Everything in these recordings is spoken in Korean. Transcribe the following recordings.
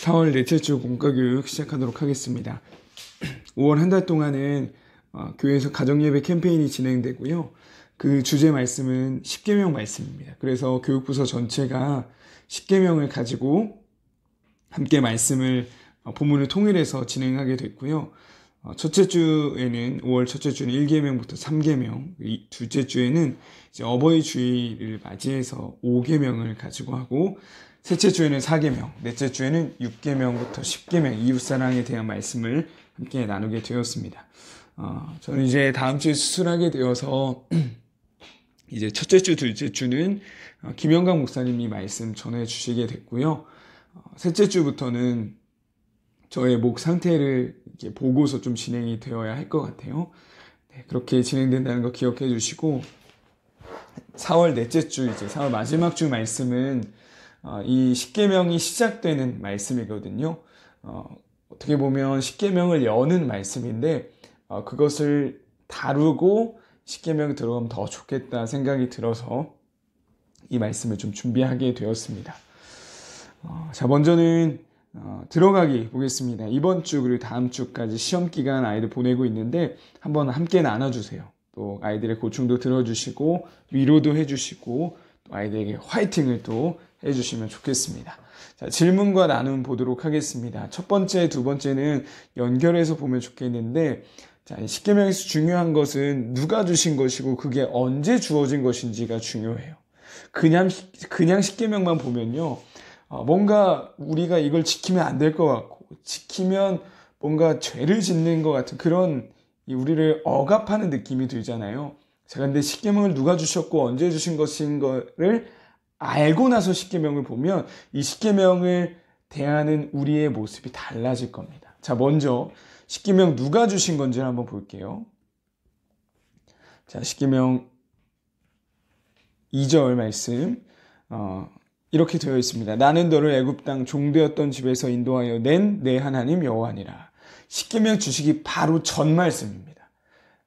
4월 넷째 주 공과교육 시작하도록 하겠습니다. 5월 한 달 동안은 교회에서 가정예배 캠페인이 진행되고요. 그 주제 말씀은 십계명 말씀입니다. 그래서 교육부서 전체가 십계명을 가지고 함께 말씀을 본문을 통일해서 진행하게 됐고요. 첫째 주에는 5월 첫째 주는 1계명부터 3계명, 둘째 주에는 이제 어버이 주일을 맞이해서 5계명을 가지고 하고, 셋째 주에는 4계명, 넷째 주에는 6계명부터 10계명, 이웃사랑에 대한 말씀을 함께 나누게 되었습니다. 저는 이제 다음 주에 수술하게 되어서 이제 첫째 주, 둘째 주는 김영강 목사님이 말씀 전해 주시게 됐고요. 셋째 주부터는 저의 목 상태를 이렇게 보고서 좀 진행이 되어야 할 것 같아요. 네, 그렇게 진행된다는 거 기억해 주시고, 4월 넷째 주, 이제 4월 마지막 주 말씀은 이 십계명이 시작되는 말씀이거든요. 어떻게 보면 십계명을 여는 말씀인데, 그것을 다루고 십계명이 들어가면 더 좋겠다 생각이 들어서 이 말씀을 좀 준비하게 되었습니다. 자, 먼저는 들어가기 보겠습니다. 이번 주 그리고 다음 주까지 시험 기간 아이들 보내고 있는데 한번 함께 나눠주세요. 또 아이들의 고충도 들어주시고 위로도 해주시고 또 아이들에게 화이팅을 또 해주시면 좋겠습니다. 자, 질문과 나눔 보도록 하겠습니다. 첫 번째, 두 번째는 연결해서 보면 좋겠는데, 자, 십계명에서 중요한 것은 누가 주신 것이고 그게 언제 주어진 것인지가 중요해요. 그냥 십계명만 보면요, 뭔가 우리가 이걸 지키면 안 될 것 같고, 지키면 뭔가 죄를 짓는 것 같은 그런 우리를 억압하는 느낌이 들잖아요. 자, 근데 십계명을 누가 주셨고 언제 주신 것인 거를 알고 나서 십계명을 보면 이 십계명을 대하는 우리의 모습이 달라질 겁니다. 자, 먼저 십계명 누가 주신 건지를 한번 볼게요. 자, 십계명 2절 말씀 이렇게 되어 있습니다. 나는 너를 애굽 땅 종되었던 집에서 인도하여 낸 내 하나님 여호와니라. 십계명 주시기 바로 전 말씀입니다.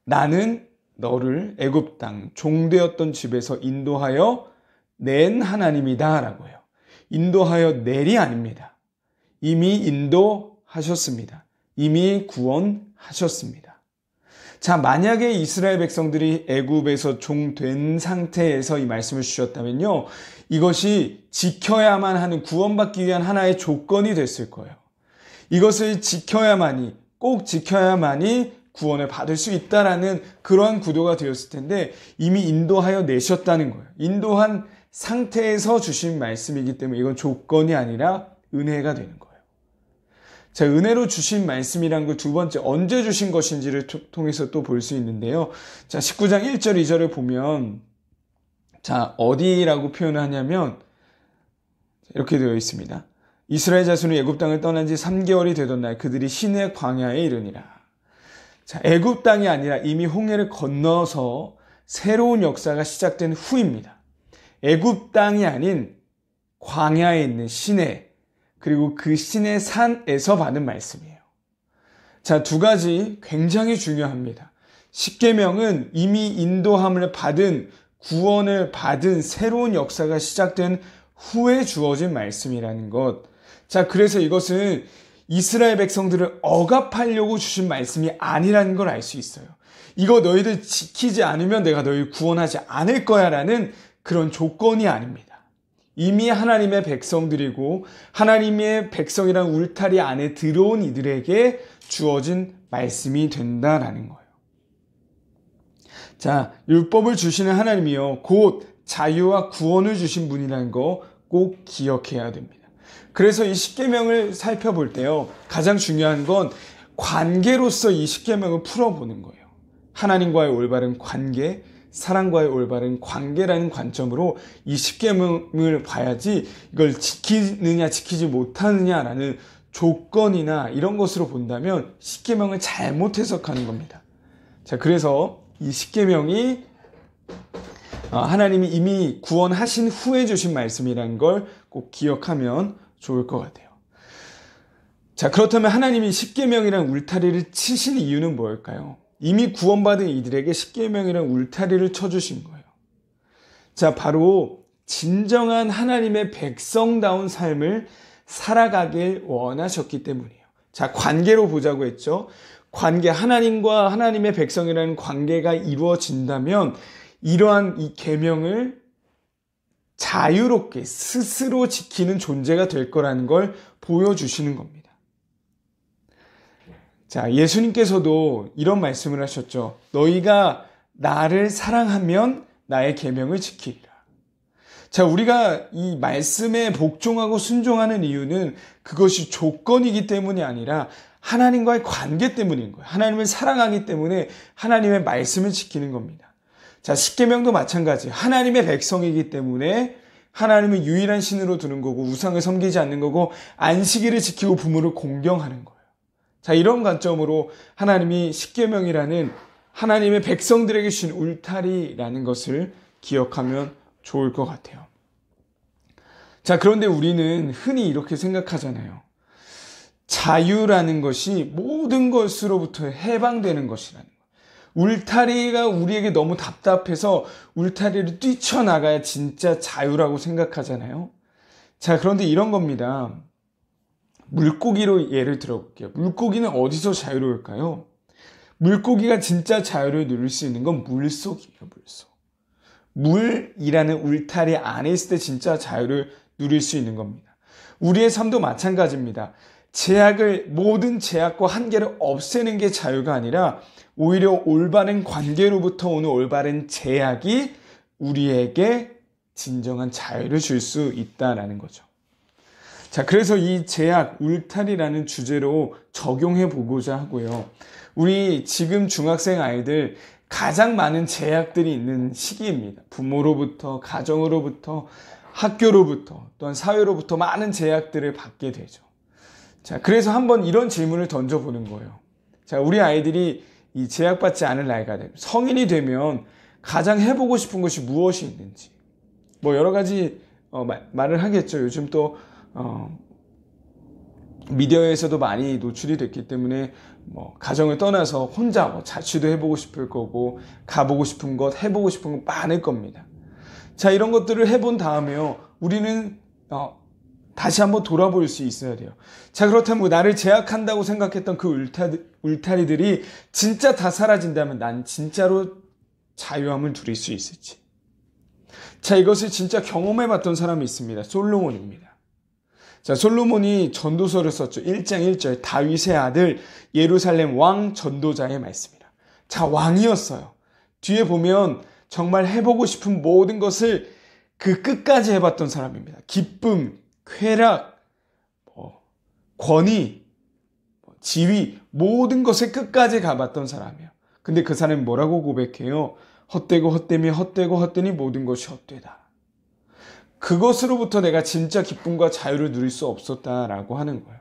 나는 너를 애굽 땅 종되었던 집에서 인도하여 낸 하나님이다 라고 해요. 인도하여 낼이 아닙니다. 이미 인도하셨습니다. 이미 구원하셨습니다. 자, 만약에 이스라엘 백성들이 애굽에서 종된 상태에서 이 말씀을 주셨다면요, 이것이 지켜야만 하는, 구원받기 위한 하나의 조건이 됐을 거예요. 이것을 지켜야만이, 꼭 지켜야만이 구원을 받을 수 있다라는 그러한 구도가 되었을 텐데, 이미 인도하여 내셨다는 거예요. 인도한 상태에서 주신 말씀이기 때문에 이건 조건이 아니라 은혜가 되는 거예요. 자, 은혜로 주신 말씀이란 걸 두 번째, 언제 주신 것인지를 통해서 또 볼 수 있는데요. 자, 19장 1절, 2절을 보면, 자, 어디라고 표현을 하냐면, 이렇게 되어 있습니다. 이스라엘 자손이 애굽 땅을 떠난 지 3개월이 되던 날 그들이 시내 광야에 이르니라. 자, 애굽 땅이 아니라 이미 홍해를 건너서 새로운 역사가 시작된 후입니다. 애굽 땅이 아닌 광야에 있는 시내, 그리고 그 시내 산에서 받은 말씀이에요. 자, 두 가지 굉장히 중요합니다. 십계명은 이미 인도함을 받은, 구원을 받은 새로운 역사가 시작된 후에 주어진 말씀이라는 것. 자, 그래서 이것은 이스라엘 백성들을 억압하려고 주신 말씀이 아니라는 걸 알 수 있어요. 이거 너희들 지키지 않으면 내가 너희를 구원하지 않을 거야 라는 그런 조건이 아닙니다. 이미 하나님의 백성들이고 하나님의 백성이란 울타리 안에 들어온 이들에게 주어진 말씀이 된다라는 거예요. 자, 율법을 주시는 하나님이요, 곧 자유와 구원을 주신 분이라는 거 꼭 기억해야 됩니다. 그래서 이 십계명을 살펴볼 때요, 가장 중요한 건 관계로서 이 십계명을 풀어보는 거예요. 하나님과의 올바른 관계, 사랑과의 올바른 관계라는 관점으로 이 십계명을 봐야지 이걸 지키느냐 지키지 못하느냐라는 조건이나 이런 것으로 본다면 십계명을 잘못 해석하는 겁니다. 자, 그래서 이 십계명이 하나님이 이미 구원하신 후에 주신 말씀이라는 걸 꼭 기억하면 좋을 것 같아요. 자, 그렇다면 하나님이 십계명이라는 울타리를 치신 이유는 뭘까요? 이미 구원받은 이들에게 십계명이라는 울타리를 쳐주신 거예요. 자, 바로 진정한 하나님의 백성다운 삶을 살아가길 원하셨기 때문이에요. 자, 관계로 보자고 했죠. 관계, 하나님과 하나님의 백성이라는 관계가 이루어진다면 이러한 이 계명을 자유롭게 스스로 지키는 존재가 될 거라는 걸 보여주시는 겁니다. 자, 예수님께서도 이런 말씀을 하셨죠. 너희가 나를 사랑하면 나의 계명을 지키리라. 자, 우리가 이 말씀에 복종하고 순종하는 이유는 그것이 조건이기 때문이 아니라 하나님과의 관계 때문인 거예요. 하나님을 사랑하기 때문에 하나님의 말씀을 지키는 겁니다. 자, 십계명도 마찬가지. 하나님의 백성이기 때문에 하나님을 유일한 신으로 두는 거고 우상을 섬기지 않는 거고 안식일을 지키고 부모를 공경하는 거예요. 자, 이런 관점으로 하나님이 십계명이라는 하나님의 백성들에게 주신 울타리라는 것을 기억하면 좋을 것 같아요. 자, 그런데 우리는 흔히 이렇게 생각하잖아요. 자유라는 것이 모든 것으로부터 해방되는 것이라는 거예요. 울타리가 우리에게 너무 답답해서 울타리를 뛰쳐나가야 진짜 자유라고 생각하잖아요. 자, 그런데 이런 겁니다. 물고기로 예를 들어볼게요. 물고기는 어디서 자유로울까요? 물고기가 진짜 자유를 누릴 수 있는 건 물속이에요. 물속. 물이라는 울타리 안에 있을 때 진짜 자유를 누릴 수 있는 겁니다. 우리의 삶도 마찬가지입니다. 모든 제약과 한계를 없애는 게 자유가 아니라 오히려 올바른 관계로부터 오는 올바른 제약이 우리에게 진정한 자유를 줄 수 있다는 거죠. 자, 그래서 이 제약, 울타리라는 주제로 적용해 보고자 하고요. 우리 지금 중학생 아이들 가장 많은 제약들이 있는 시기입니다. 부모로부터, 가정으로부터, 학교로부터, 또한 사회로부터 많은 제약들을 받게 되죠. 자, 그래서 한번 이런 질문을 던져보는 거예요. 자, 우리 아이들이 이 제약받지 않을 나이가 되면, 성인이 되면 가장 해보고 싶은 것이 무엇이 있는지. 뭐 여러 가지 말을 하겠죠. 요즘 또 미디어에서도 많이 노출이 됐기 때문에 가정을 떠나서 혼자 자취도 해보고 싶을 거고 가보고 싶은 것, 해보고 싶은 것 많을 겁니다. 자, 이런 것들을 해본 다음에요. 우리는 다시 한번 돌아볼 수 있어야 돼요. 자, 그렇다면 나를 제약한다고 생각했던 그 울타리들이 진짜 다 사라진다면 난 진짜로 자유함을 누릴 수 있을지. 자, 이것을 진짜 경험해봤던 사람이 있습니다. 솔로몬입니다. 자, 솔로몬이 전도서를 썼죠. 1장 1절 다윗의 아들 예루살렘 왕 전도자의 말씀이라. 자, 왕이었어요. 뒤에 보면 정말 해보고 싶은 모든 것을 그 끝까지 해봤던 사람입니다. 기쁨, 쾌락, 권위, 지위, 모든 것을 끝까지 가봤던 사람이에요. 근데 그 사람이 뭐라고 고백해요? 헛되고 헛되며 헛되고 헛되니 모든 것이 헛되다. 그것으로부터 내가 진짜 기쁨과 자유를 누릴 수 없었다라고 하는 거예요.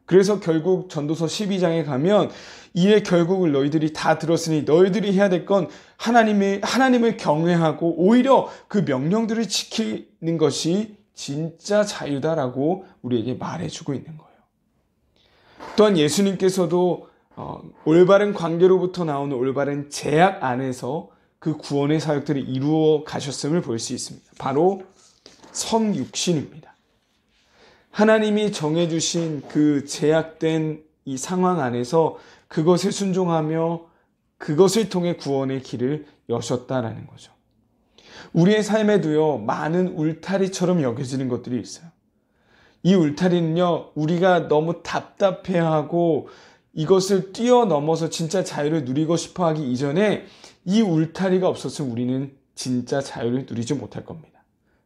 그래서 결국 전도서 12장에 가면 이에 결국을 너희들이 다 들었으니 너희들이 해야 될 건 하나님을 경외하고 오히려 그 명령들을 지키는 것이 진짜 자유다라고 우리에게 말해주고 있는 거예요. 또한 예수님께서도 올바른 관계로부터 나오는 올바른 제약 안에서 그 구원의 사역들을 이루어 가셨음을 볼 수 있습니다. 바로 성육신입니다. 하나님이 정해주신 그 제약된 이 상황 안에서 그것을 순종하며 그것을 통해 구원의 길을 여셨다라는 거죠. 우리의 삶에도요, 많은 울타리처럼 여겨지는 것들이 있어요. 이 울타리는요, 우리가 너무 답답해하고 이것을 뛰어넘어서 진짜 자유를 누리고 싶어 하기 이전에 이 울타리가 없었으면 우리는 진짜 자유를 누리지 못할 겁니다.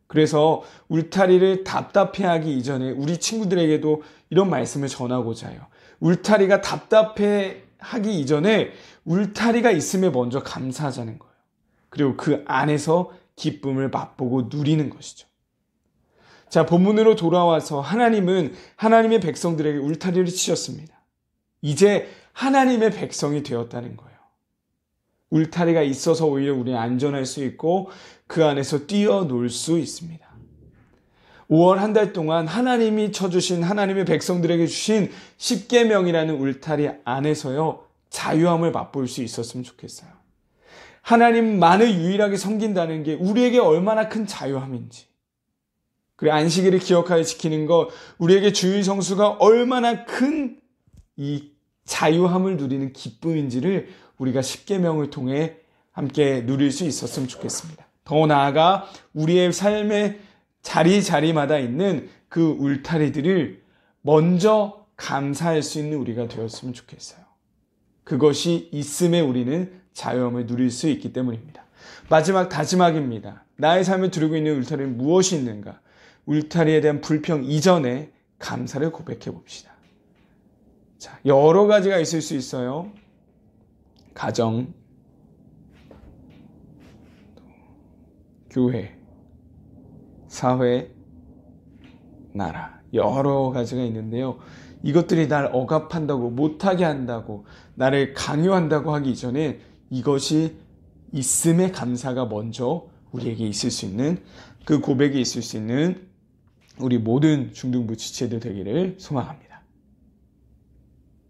그래서 울타리를 답답해하기 이전에 우리 친구들에게도 이런 말씀을 전하고자 해요. 울타리가 답답해하기 이전에 울타리가 있음에 먼저 감사하자는 거예요. 그리고 그 안에서 기쁨을 맛보고 누리는 것이죠. 자, 본문으로 돌아와서 하나님은 하나님의 백성들에게 울타리를 치셨습니다. 이제 하나님의 백성이 되었다는 거예요. 울타리가 있어서 오히려 우리는 안전할 수 있고 그 안에서 뛰어놀 수 있습니다. 5월 한 달 동안 하나님이 쳐주신 하나님의 백성들에게 주신 십계명이라는 울타리 안에서요, 자유함을 맛볼 수 있었으면 좋겠어요. 하나님만을 유일하게 섬긴다는 게 우리에게 얼마나 큰 자유함인지. 그래, 안식일을 기억하여 지키는 것, 우리에게 주일 성수가 얼마나 큰 이 자유함을 누리는 기쁨인지를 우리가 십계명을 통해 함께 누릴 수 있었으면 좋겠습니다. 더 나아가 우리의 삶의 자리자리마다 있는 그 울타리들을 먼저 감사할 수 있는 우리가 되었으면 좋겠어요. 그것이 있음에 우리는 자유함을 누릴 수 있기 때문입니다. 마지막 다짐하기입니다. 나의 삶을 두르고 있는 울타리는 무엇이 있는가? 울타리에 대한 불평 이전에 감사를 고백해 봅시다. 자, 여러 가지가 있을 수 있어요. 가정, 교회, 사회, 나라, 여러 가지가 있는데요. 이것들이 날 억압한다고, 못하게 한다고, 나를 강요한다고 하기 이전에 이것이 있음의 감사가 먼저 우리에게 있을 수 있는, 그 고백이 있을 수 있는 우리 모든 중등부 지체들 되기를 소망합니다.